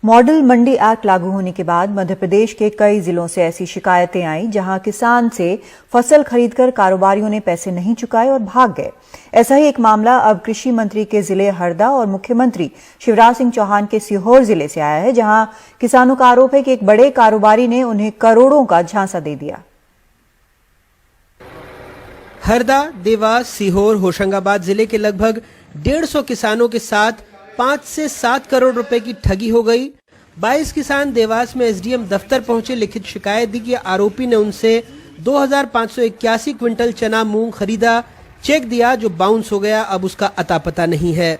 Model मंडी act लागू होने के बाद मध्य प्रदेश के कई जिलों से ऐसी शिकायतें आईं जहां किसान से फसल खरीदकर कारोबारियों ने पैसे नहीं चुकाए और भाग गए। ऐसा ही एक मामला अब कृषि मंत्री के जिले हरदा और मुख्यमंत्री शिवराज सिंह चौहान के सीहोर जिले से आया है, जहां किसानों का आरोप है कि एक बड़े कारोबारी ने उन्हें करोड़ों का झांसा दे दिया। हरदा, देवास, सीहोर, होशंगाबाद जिले के लगभग 150 किसानों के साथ 5 से 7 करोड़ रुपए की ठगी हो गई। 22 किसान देवास में एसडीएम दफ्तर पहुंचे, लिखित शिकायत दी कि आरोपी ने उनसे 2581 क्विंटल चना मूंग खरीदा, चेक दिया जो बाउंस हो गया, अब उसका अता पता नहीं है।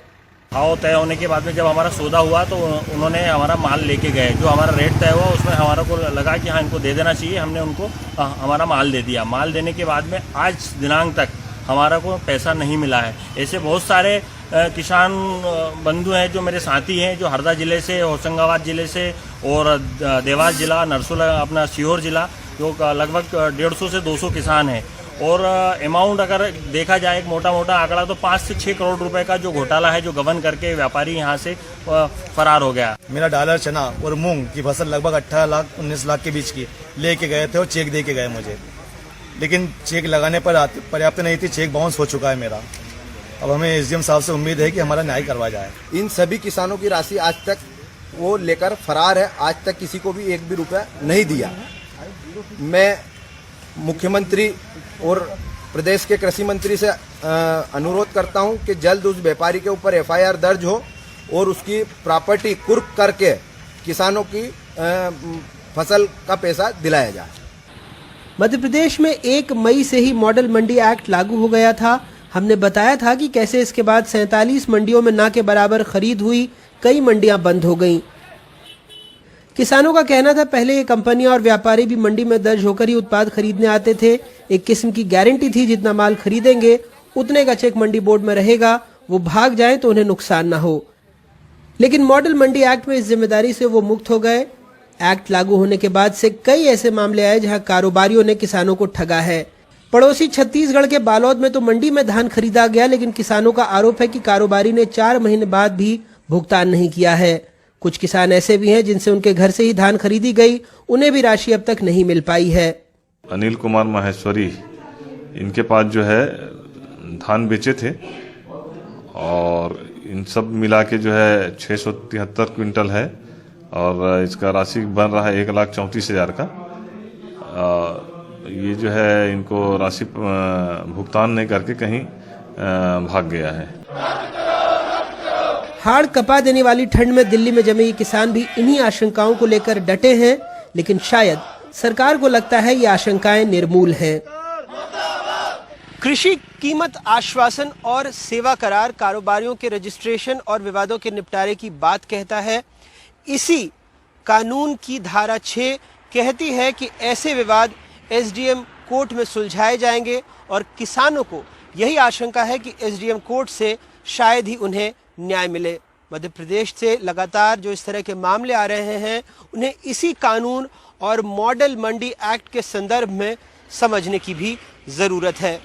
भाव तय होने के बाद में जब हमारा सौदा हुआ तो उन्होंने हमारा माल लेके गए। जो हमारा रेट तय हुआ उसमें हमारा को लगा कि हाँ इनको दे देना चाहिए। हमने उनको हमारा माल दे दिया। माल देने के बाद में आज दिनांक तक हमारा को पैसा नहीं मिला है। ऐसे बहुत सारे किसान बंधु हैं जो मेरे साथी हैं, जो हरदा जिले से, होशंगाबाद जिले से और देवास जिला, नरसुला, अपना सीहोर जिला, जो लगभग 150 से 200 किसान हैं। और अमाउंट अगर देखा जाए एक मोटा मोटा आंकड़ा तो 5 से 6 करोड़ रुपए का जो घोटाला है, जो गबन करके व्यापारी यहाँ से फरार हो गया। मेरा डॉलर चना और मूंग की फसल लगभग 18 लाख 19 लाख के बीच की लेके गए थे और चेक दे के गए मुझे, लेकिन चेक लगाने पर पर्याप्त नहीं थी। चेक बाउंस हो चुका है मेरा। अब हमें एसडीएम साहब से उम्मीद है कि हमारा न्याय करवा जाए। इन सभी किसानों की राशि आज तक वो लेकर फरार है। आज तक किसी को भी एक भी रुपया नहीं दिया। मैं मुख्यमंत्री और प्रदेश के कृषि मंत्री से अनुरोध करता हूं कि जल्द उस व्यापारी के ऊपर एफआईआर दर्ज हो और उसकी प्रॉपर्टी कुर्क करके किसानों की फसल का पैसा दिलाया जाए। मध्य प्रदेश में 1 मई से ही मॉडल मंडी एक्ट लागू हो गया था। हमने बताया था कि कैसे इसके बाद 47 मंडियों में ना के बराबर खरीद हुई, कई मंडियां बंद हो गईं। किसानों का कहना था पहले ये कंपनियां और व्यापारी भी मंडी में दर्ज होकर ही उत्पाद खरीदने आते थे। एक किस्म की गारंटी थी, जितना माल खरीदेंगे उतने का चेक मंडी बोर्ड में रहेगा, वो भाग जाएं तो उन्हें नुकसान ना हो। लेकिन मॉडल मंडी एक्ट में इस जिम्मेदारी से वो मुक्त हो गए। एक्ट लागू होने के बाद से कई ऐसे मामले आए जहां कारोबारियों ने किसानों को ठगा है। पड़ोसी छत्तीसगढ़ के बालोद में तो मंडी में धान खरीदा गया, लेकिन किसानों का आरोप है कि कारोबारी ने 4 महीने बाद भी भुगतान नहीं किया है। कुछ किसान ऐसे भी हैं जिनसे उनके घर से ही धान खरीदी गई, उन्हें भी राशि अब तक नहीं मिल पाई है। अनिल कुमार माहेश्वरी, इनके पास जो है धान बेचे थे और इन सब मिला के जो है 673 क्विंटल है और इसका राशि बन रहा है 1,34,000 का। ये जो है इनको राशि भुगतान नहीं करके कहीं भाग गया है। हाड़ कपा देने वाली ठंड में दिल्ली में जमे ये किसान भी इन्हीं आशंकाओं को लेकर डटे हैं, लेकिन शायद सरकार को लगता है ये आशंकाएं निर्मूल हैं। कृषि कीमत आश्वासन और सेवा करार कारोबारियों के रजिस्ट्रेशन और विवादों के निपटारे की बात कहता है। इसी कानून की धारा 6 कहती है कि ऐसे विवाद एसडीएम कोर्ट में सुलझाए जाएंगे और किसानों को यही आशंका है कि एसडीएम कोर्ट से शायद ही उन्हें न्याय मिले। मध्य प्रदेश से लगातार जो इस तरह के मामले आ रहे हैं, उन्हें इसी कानून और मॉडल मंडी एक्ट के संदर्भ में समझने की भी जरूरत है।